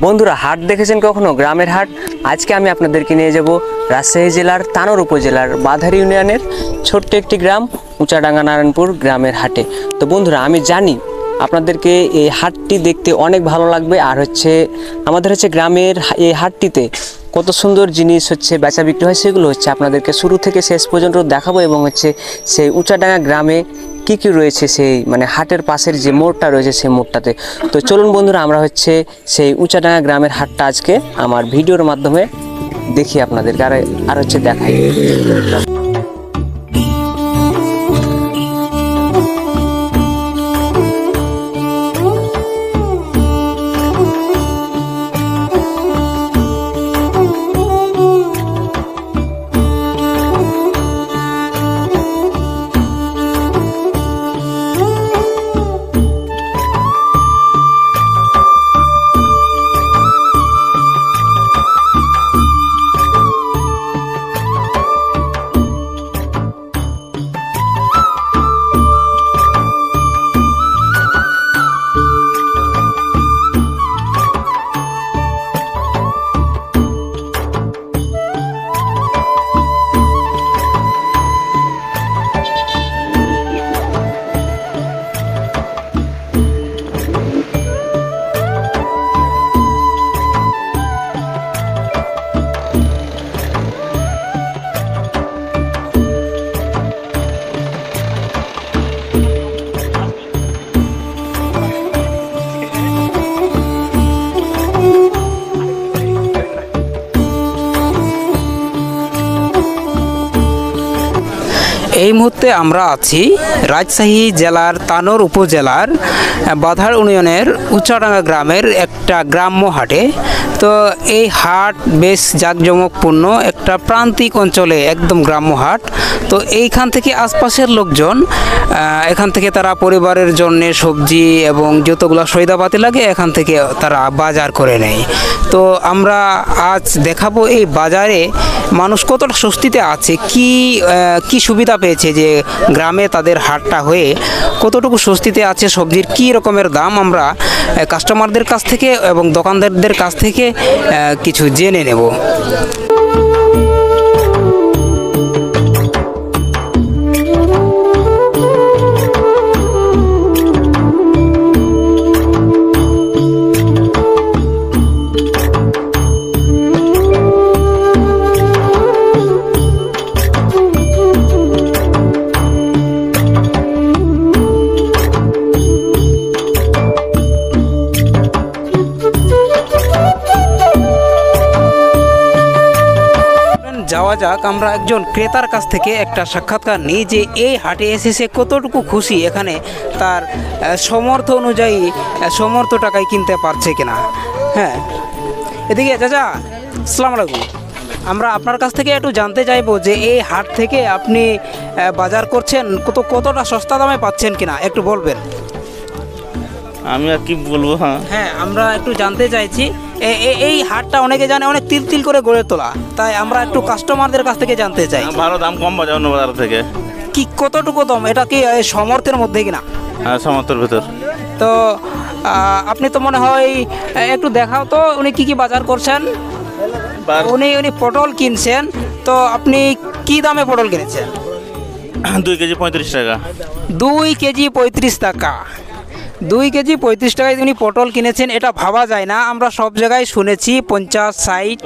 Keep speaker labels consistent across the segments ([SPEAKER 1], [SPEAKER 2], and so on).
[SPEAKER 1] বন্ধুরা, হাট দেখেছেন কখনো? গ্রামের হাট। আজকে আমি আপনাদেরকে নিয়ে যাব রাজশাহী জেলার তানোর উপজেলার বাধার ইউনিয়নের ছোট্ট একটি গ্রাম উচাডাঙ্গা নারায়ণপুর গ্রামের হাটে। তো বন্ধুরা, আমি জানি আপনাদেরকে এই হাটটি দেখতে অনেক ভালো লাগবে। আর আমাদের গ্রামের এই হাটটিতে কত সুন্দর জিনিস বেচা বিক্রি হয়, সেগুলো আপনাদেরকে শুরু থেকে শেষ পর্যন্ত দেখাবো। এবং সেই উচাডাঙ্গা গ্রামে কি কি রয়েছে, সেই হাটের পাশের যে মোড়টা রয়েছে সেই মোড়টাতে। তো চলুন বন্ধুরা, আমরা সেই উচাডাঙ্গা গ্রামের হাটটা আজকে আমার ভিডিওর মাধ্যমে দেখি আপনাদেরকে, আর দেখাই।
[SPEAKER 2] এই মুহূর্তে আমরা আছি রাজশাহী জেলার তানোর উপজেলার বাধার ইউনিয়নের উচাডাঙ্গা গ্রামের একটা গ্রাম্য হাটে। তো এই হাট বেশ জাঁকজমকপূর্ণ একটা প্রান্তিক অঞ্চলে একদম গ্রাম্য হাট। তো এইখান থেকে আশপাশের লোকজন এখান থেকে তারা পরিবারের জন্য সবজি এবং যতগুলো সয়দাপাতি লাগে এখান থেকে তারা বাজার করে নেয়। তো আমরা আজ দেখাবো এই বাজারে মানুষ কতটা স্বস্তিতে আছে, কি সুবিধা পেয়েছে, যে গ্রামে তাদের হাটটা হয়ে কতটুকু স্বস্তিতে আছে, সবজির কী রকমের দাম আমরা কাস্টমারদের কাছ থেকে এবং দোকানদারদের কাছ থেকে কিছু জেনে নেব। যাওয়া যাক, আমরা একজন ক্রেতার কাছ থেকে একটা সাক্ষাৎকার নিই যে এই হাটে এসে সে কতটুকু খুশি, এখানে তার সমর্থ অনুযায়ী সমর্থ টাকায় কিনতে পারছে কিনা। হ্যাঁ, এদিকে চাচা, আসসালামু আলাইকুম। আমরা আপনার কাছ থেকে একটু জানতে চাইবো যে এই হাট থেকে আপনি বাজার করছেন কতটা সস্তা দামে পাচ্ছেন কিনা একটু বলবেন।
[SPEAKER 3] আমি আর কি বলবো।
[SPEAKER 2] হ্যাঁ, আমরা একটু জানতে চাইছি এই হাটটা অনেকে জানে অনেক তিল করে গড়ে তোলা, তাই আমরা একটু কাস্টমারদের কাছ থেকে জানতে চাই।
[SPEAKER 3] ভালো দাম কম বাজার অন্য বাজার থেকে।
[SPEAKER 2] কি কতটুকু দাম, এটা কি সমর্থের মধ্যে কিনা?
[SPEAKER 3] হ্যাঁ, সমর্থের ভেতর।
[SPEAKER 2] তো আপনি তো মনে হয় একটু দেখাও তো উনি কি বাজার করছেন। উনি পটল কিনছেন, তো আপনি কি দামে পটল কিনেছেন?
[SPEAKER 3] 2 কেজি 35 টাকা।
[SPEAKER 2] 2 কেজি 35 টাকা। 2 কেজি 35 টাকায় উনি পটল কিনেছেন, এটা ভাবা যায় না। আমরা সব জায়গায় শুনেছি 50, 60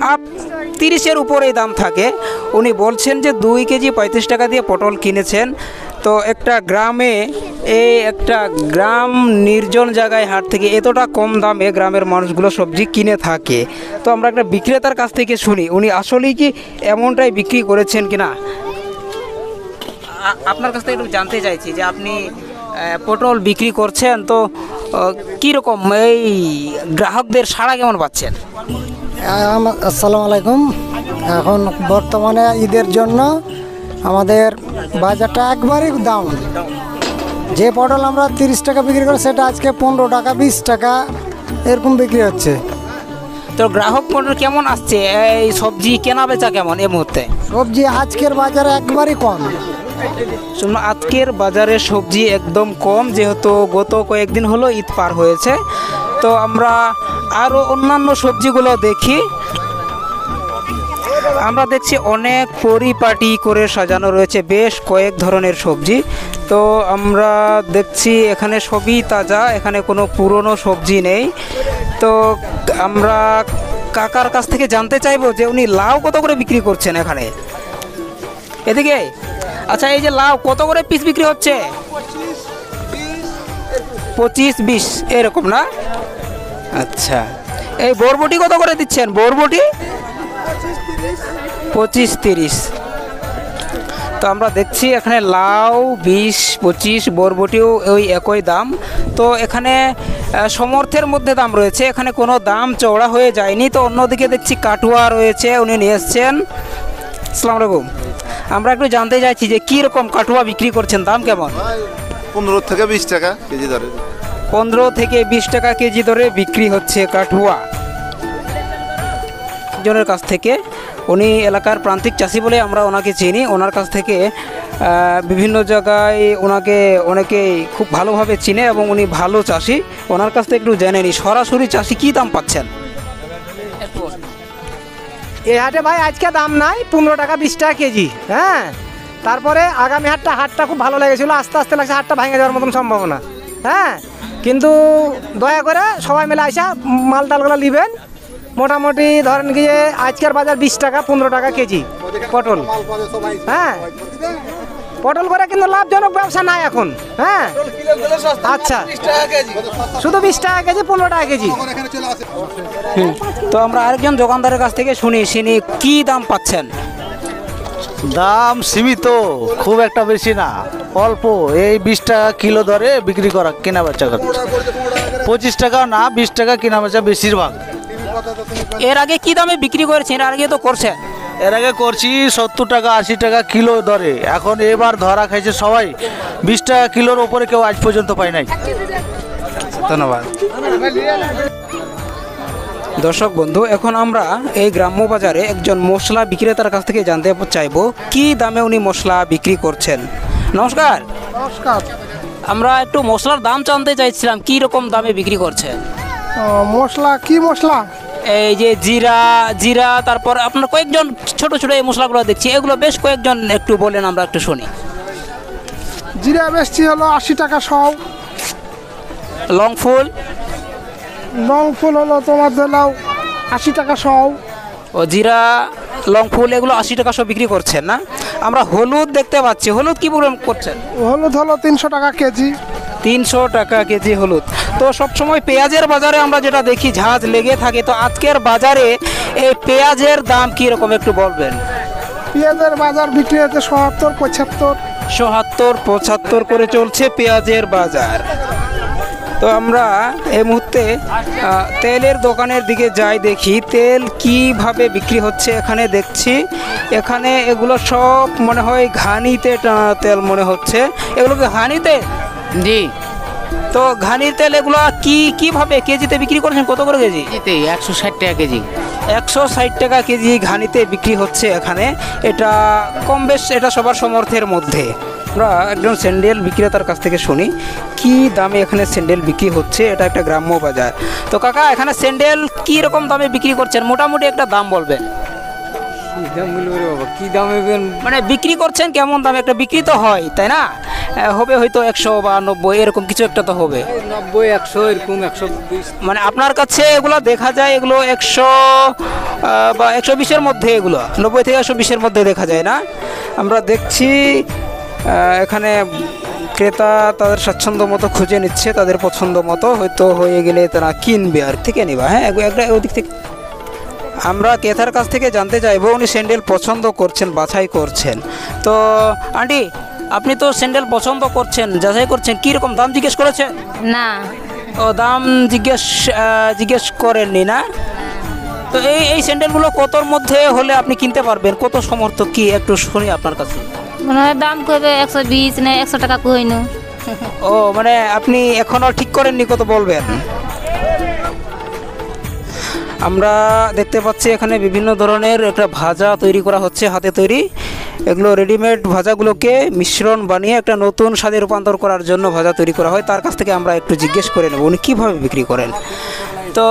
[SPEAKER 2] আর 30-এর উপরেই দাম থাকে। উনি বলছেন যে 2 কেজি 35 টাকা দিয়ে পটল কিনেছেন। তো একটা গ্রামে, একটা গ্রাম নির্জন জায়গায় হাট থেকে এতটা কম দামে গ্রামের মানুষগুলো সবজি কিনে থাকে। তো আমরা একটা বিক্রেতার কাছ থেকে শুনি উনি আসলেই কি এমনটাই বিক্রি করেছেন কিনা। আপনার কাছ থেকে একটু জানতে চাইছি যে আপনি পটল বিক্রি করছেন, তো কীরকম এই গ্রাহকদের সাড়া কেমন পাচ্ছেন?
[SPEAKER 4] আসসালামু আলাইকুম। এখন বর্তমানে ঈদের জন্য আমাদের বাজারটা একবারই দাম। যে পটল আমরা 30 টাকা বিক্রি করি সেটা আজকে 15 টাকা 20 টাকা এরকম বিক্রি হচ্ছে।
[SPEAKER 2] তো গ্রাহক পণ্য কেমন আসছে, এই সবজি কেনা বেচা কেমন এই মুহূর্তে?
[SPEAKER 4] সবজি আজকের বাজারে একবারই কম।
[SPEAKER 2] শুনলাম আজকের বাজারে সবজি একদম কম, যেহেতু গত কয়েকদিন হলো ঈদ পার হয়েছে। তো আমরা আরও অন্যান্য সবজিগুলো দেখি। আমরা দেখছি অনেক পরিপাটি করে সাজানো রয়েছে বেশ কয়েক ধরনের সবজি। তো আমরা দেখছি এখানে সবই তাজা, এখানে কোনো পুরনো সবজি নেই। তো আমরা কাকার কাছ থেকে জানতে চাইবো যে উনি লাউ কত করে বিক্রি করছেন এখানে। এদিকে আচ্ছা, এই যে লাউ কত করে পিস বিক্রি হচ্ছে? 25-20 এরকম না? আচ্ছা, এই বরবটি কত করে দিচ্ছেন? বরবটি 25-30। তো আমরা দেখছি এখানে লাউ 20-25, বরবটিও ওই একই দাম। তো এখানে সমর্থের মধ্যে দাম রয়েছে, এখানে কোনো দাম চওড়া হয়ে যায়নি। তো অন্যদিকে দেখছি কাটুয়া রয়েছে, উনি নিয়ে এসছেন। আসসালামু আলাইকুম। আমরা একটু জানতে চাইছি যে কী রকম কাটুয়া বিক্রি করছেন, দাম কেমন?
[SPEAKER 5] 15 থেকে 20 টাকা কেজি ধরে।
[SPEAKER 2] 15 থেকে 20 টাকা কেজি দরে বিক্রি হচ্ছে কাঠুয়া জনের কাছ থেকে। উনি এলাকার প্রান্তিক চাষি বলে আমরা ওনাকে চিনি। ওনার কাছ থেকে বিভিন্ন জায়গায় ওনাকে অনেকেই খুব ভালোভাবে চিনে এবং উনি ভালো চাষি। ওনার কাছ থেকে একটু জেনে নিই সরাসরি চাষি কী দাম পাচ্ছেন।
[SPEAKER 6] এই হাটে ভাই আজকে দাম নাই, 15 টাকা 20 টাকা কেজি। হ্যাঁ, তারপরে আগামী হাটটা খুব ভালো লেগেছিলো, আস্তে আস্তে লাগছে হাটটা ভেঙে যাওয়ার মতন সম্ভাবনা। হ্যাঁ, কিন্তু দয়া করে সবাই মিলে আসা মাল টালগুলো নেবেন। মোটামুটি ধরেন কি যে আজকের বাজার 20 টাকা 15 টাকা কেজি পটল। হ্যাঁ, পটল করে কিন্তু লাভজনক ব্যবসা নাই এখন। হ্যাঁ, আচ্ছা, শুধু 20 টাকা কেজি 15 টাকা কেজি।
[SPEAKER 2] তো আমরা আরেকজন দোকানদারের কাছ থেকে শুনি কী দাম পাচ্ছেন।
[SPEAKER 7] দাম সীমিত, খুব একটা বেশি না, অল্প। এই 20 টাকা কিলো দরে বিক্রি করা কেনা বেচা করছে। 25 টাকা না, 20 টাকা কেনা বেচা বেশিরভাগ।
[SPEAKER 2] এর আগে কি দামে বিক্রি করেছেন? এর আগে তো করছে।
[SPEAKER 7] এর আগে করছি 70 টাকা 80 টাকা কিলো দরে। এখন এবার ধরা খাইছে সবাই 20 টাকা কিলোর ওপরে, কেউ আজ পর্যন্ত পায় নাই। ধন্যবাদ।
[SPEAKER 2] দর্শক বন্ধু, এখন আমরা এই গ্রাম্য বাজারে একজন মশলা বিক্রেতার কাছ থেকে জানতে চাইবো কি দামে উনি মশলা বিক্রি করছেন। নমস্কার।
[SPEAKER 4] নমস্কার।
[SPEAKER 2] আমরা একটু মশলার দাম জানতে চাইছিলাম, কি রকম দামে বিক্রি করছেন?
[SPEAKER 4] মশলা কি মশলা?
[SPEAKER 2] এই যে জিরা, তারপর আপনার কয়েকজন ছোট ছোট এই মশলাগুলো দেখছি, এগুলো বেশ কয়েকজন একটু বলেন, আমরা একটু শুনি।
[SPEAKER 4] জিরা বেশি হলো 80 টাকা সব।
[SPEAKER 2] লং ফুল
[SPEAKER 4] হলো তোমার দিলাও 80 টাকা সব।
[SPEAKER 2] ও জিরা, লং ফুল এগুলো 80 টাকা সব বিক্রি করছেন না? আমরা হলুদ দেখতে পাচ্ছি, হলুদ কি প্রোগ্রাম করছেন?
[SPEAKER 4] হলুদ হলো 300 টাকা কেজি।
[SPEAKER 2] 300 টাকা কেজি হলুদ। তো সবসময় পেঁয়াজের বাজারে আমরা যেটা দেখি ঝাঁজ লেগে থাকে, তো আজকের বাজারে এই পেঁয়াজের দাম কি রকম একটু বলবেন?
[SPEAKER 4] পেঁয়াজের বাজার বিক্রি হচ্ছে 70-75।
[SPEAKER 2] 70-75 করে চলছে পেঁয়াজের বাজার। তো আমরা এই মুহূর্তে তেলের দোকানের দিকে যাই, দেখি তেল কিভাবে বিক্রি হচ্ছে। এখানে দেখছি এখানে এগুলো সব মনে হয় ঘানিতে টানা তেল মনে হচ্ছে। এগুলো কি ঘানিতে?
[SPEAKER 8] জি।
[SPEAKER 2] তো ঘানির তেল এগুলো কিভাবে কেজিতে বিক্রি করছেন? কত করে কেজি?
[SPEAKER 8] 160 টাকা কেজি।
[SPEAKER 2] 160 টাকা কেজি ঘানিতে বিক্রি হচ্ছে এখানে। এটা কম বেশ, এটা সবার সমর্থের মধ্যে। আমরা একজন স্যান্ডেল বিক্রেতার কাছ থেকে শুনি কি দামে এখানে স্যান্ডেল বিক্রি হচ্ছে। এটা একটা গ্রাম্য বাজার। তো কাকা, এখানে স্যান্ডেল কি রকম দামে বিক্রি করছেন? মোটামুটি একটা দাম বলবেন।
[SPEAKER 6] কি দামে
[SPEAKER 2] মানে বিক্রি করছেন কেমন দামে? একটা বিক্রি তো হয়, তাই না? হবে হয়তো 100 বা 90 এরকম কিছু একটা তো হবে।
[SPEAKER 6] 90 100 এরকম 120।
[SPEAKER 2] মানে আপনার কাছে এগুলো দেখা যায় এগুলো 100 বা 120-এর মধ্যে, এগুলো 90 থেকে 120-এর মধ্যে দেখা যায় না? আমরা দেখছি এখানে ক্রেতা তাদের স্বাচ্ছন্দ্য মতো খুঁজে নিচ্ছে, তাদের পছন্দ মতো হয়তো হয়ে গেলে তারা কিনবে আর থেকে নিবা। হ্যাঁ, একটা ওদিক থেকে আমরা ক্রেতার কাছ থেকে জানতে চাইবো উনি স্যান্ডেল পছন্দ করছেন, বাছাই করছেন। তো আন্টি, আপনি তো স্যান্ডেল পছন্দ করছেন, যাচাই করছেন, কীরকম দাম জিজ্ঞেস করেছেন?
[SPEAKER 9] না।
[SPEAKER 2] ও দাম জিজ্ঞেস করেননি না? তো এই স্যান্ডেলগুলো কতর মধ্যে হলে আপনি কিনতে পারবেন? কত সমর্থ কি একটু শুনি আপনার কাছে।
[SPEAKER 9] মনে হয় দাম কইবে 120 না 100 টাকা কইনু।
[SPEAKER 2] ও মানে আপনি এখনো ঠিক করেননি কত বলবেন? আমরা দেখতে পাচ্ছি এখানে বিভিন্ন ধরনের একটা ভাজা তৈরি করা হচ্ছে, হাতে তৈরি। এগুলো রেডিমেড ভাজাগুলোকে মিশ্রণ বানিয়ে একটা নতুন স্বাদে রূপান্তর করার জন্য ভাজা তৈরি করা হয়। তার কাছ থেকে আমরা একটু জিজ্ঞেস করে নেব উনি কীভাবে বিক্রি করেন। তো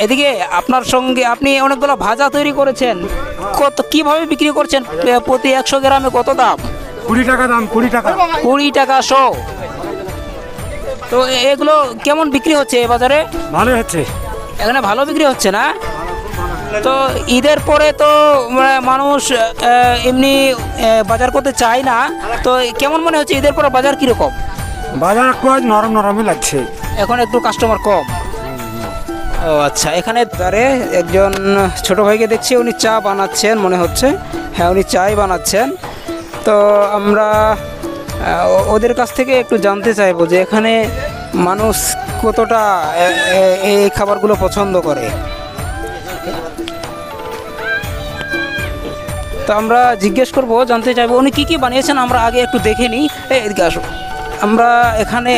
[SPEAKER 2] এদিকে আপনার সঙ্গে আপনি অনেকগুলো ভাজা তৈরি করেছেন, কিভাবে বিক্রি করছেন? প্রতি 100 গ্রামে কত দাম?
[SPEAKER 10] 20 টাকা দাম, 20 টাকা।
[SPEAKER 2] 20 টাকা শো। তো এগুলো কেমন বিক্রি হচ্ছে এই বাজারে?
[SPEAKER 10] ভালো হচ্ছে,
[SPEAKER 2] এখানে ভালো বিক্রি হচ্ছে না? তো ঈদের পরে তো মানুষ এমনি বাজার করতে চায় না, তো কেমন মনে হচ্ছে ঈদের পরে বাজার কীরকম?
[SPEAKER 10] বাজার একটু নরম নরমই লাগছে,
[SPEAKER 2] এখন একটু কাস্টমার কম। ও আচ্ছা, এখানে দাঁড়ে একজন ছোট ভাইকে দেখছি, উনি চা বানাচ্ছেন মনে হচ্ছে। হ্যাঁ, উনি চাই বানাচ্ছেন। তো আমরা ওদের কাছ থেকে একটু জানতে চাইবো যে এখানে মানুষ কতটা এই খাবারগুলো পছন্দ করে। তো আমরা জিজ্ঞেস করবো, জানতে চাইবো উনি কী কী বানিয়েছেন। আমরা আগে একটু দেখে নিই। এদিকে আসো। আমরা এখানে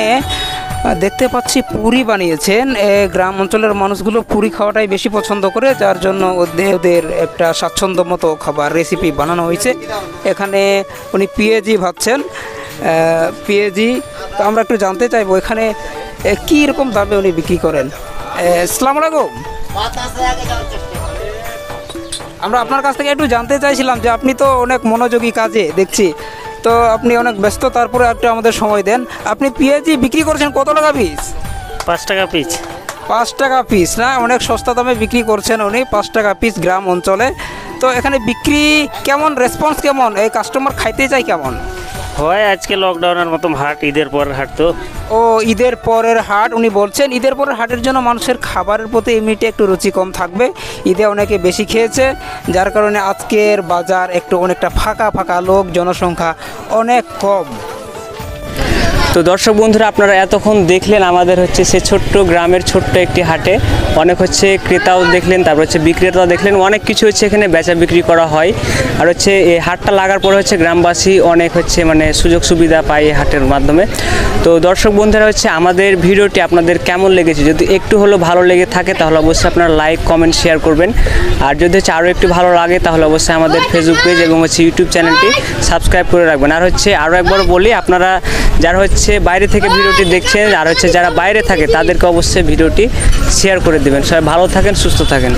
[SPEAKER 2] দেখতে পাচ্ছি পুরি বানিয়েছেন। গ্রাম অঞ্চলের মানুষগুলো পুরি খাওয়াটাই বেশি পছন্দ করে, যার জন্য ওদের একটা স্বাচ্ছন্দ্য মতো খাবার রেসিপি বানানো হয়েছে। এখানে উনি পেঁয়াজি ভাজছেন, পেঁয়াজি। তো আমরা একটু জানতে চাইবো এখানে কী রকম দামে উনি বিক্রি করেন। আসসালামু আলাইকুম। আমরা আপনার কাছ থেকে একটু জানতে চাইছিলাম যে আপনি তো অনেক মনোযোগী কাজে দেখছি, তো আপনি অনেক ব্যস্ত, তারপরে একটু আমাদের সময় দেন। আপনি পেঁয়াজি বিক্রি করছেন কত টাকা পিস?
[SPEAKER 11] 5 টাকা পিস।
[SPEAKER 2] 5 টাকা পিস না, অনেক সস্তা দামে বিক্রি করছেন উনি, 5 টাকা পিস গ্রাম অঞ্চলে। তো এখানে বিক্রি কেমন, রেসপন্স কেমন, এই কাস্টমার খাইতে চাই কেমন?
[SPEAKER 11] হয় আজকে লকডাউনের মতন হাট, ঈদের পরের হাট তো।
[SPEAKER 2] ও ঈদের পরের হাট, উনি বলছেন ঈদের পরের হাটের জন্য মানুষের খাবারের প্রতি এমনিতে একটু রুচি কম থাকবে। ঈদে অনেকে বেশি খেয়েছে, যার কারণে আজকের বাজার একটু অনেকটা ফাঁকা ফাঁকা, লোক জনসংখ্যা অনেক কম।
[SPEAKER 1] তো দর্শক বন্ধুরা, আপনারা এতক্ষণ দেখলেন আমাদের হচ্ছে সে ছোট্ট গ্রামের ছোট্ট একটি হাটে অনেক হচ্ছে ক্রেতাও দেখলেন, তারপর হচ্ছে বিক্রেতাও দেখলেন, অনেক কিছু হচ্ছে এখানে বেচা বিক্রি করা হয়। আর হচ্ছে এই হাটটা লাগার পরে হচ্ছে গ্রামবাসী অনেক হচ্ছে মানে সুযোগ সুবিধা পায় এই হাটের মাধ্যমে। তো দর্শক বন্ধুরা, হচ্ছে আমাদের ভিডিওটি আপনাদের কেমন লেগেছে, যদি একটু হলেও ভালো লেগে থাকে তাহলে অবশ্যই আপনারা লাইক কমেন্ট শেয়ার করবেন। আর যদি হচ্ছে আরও একটু ভালো লাগে তাহলে অবশ্যই আমাদের ফেসবুক পেজ এবং হচ্ছে ইউটিউব চ্যানেলটি সাবস্ক্রাইব করে রাখবেন। আর হচ্ছে আরও একবার বলি, আপনারা যারা হচ্ছে বাইরে থেকে ভিডিওটি দেখছেন আর হচ্ছে যারা বাইরে থাকে তাদেরকে অবশ্যই ভিডিওটি শেয়ার করে দেবেন। সবাই ভালো থাকেন, সুস্থ থাকেন।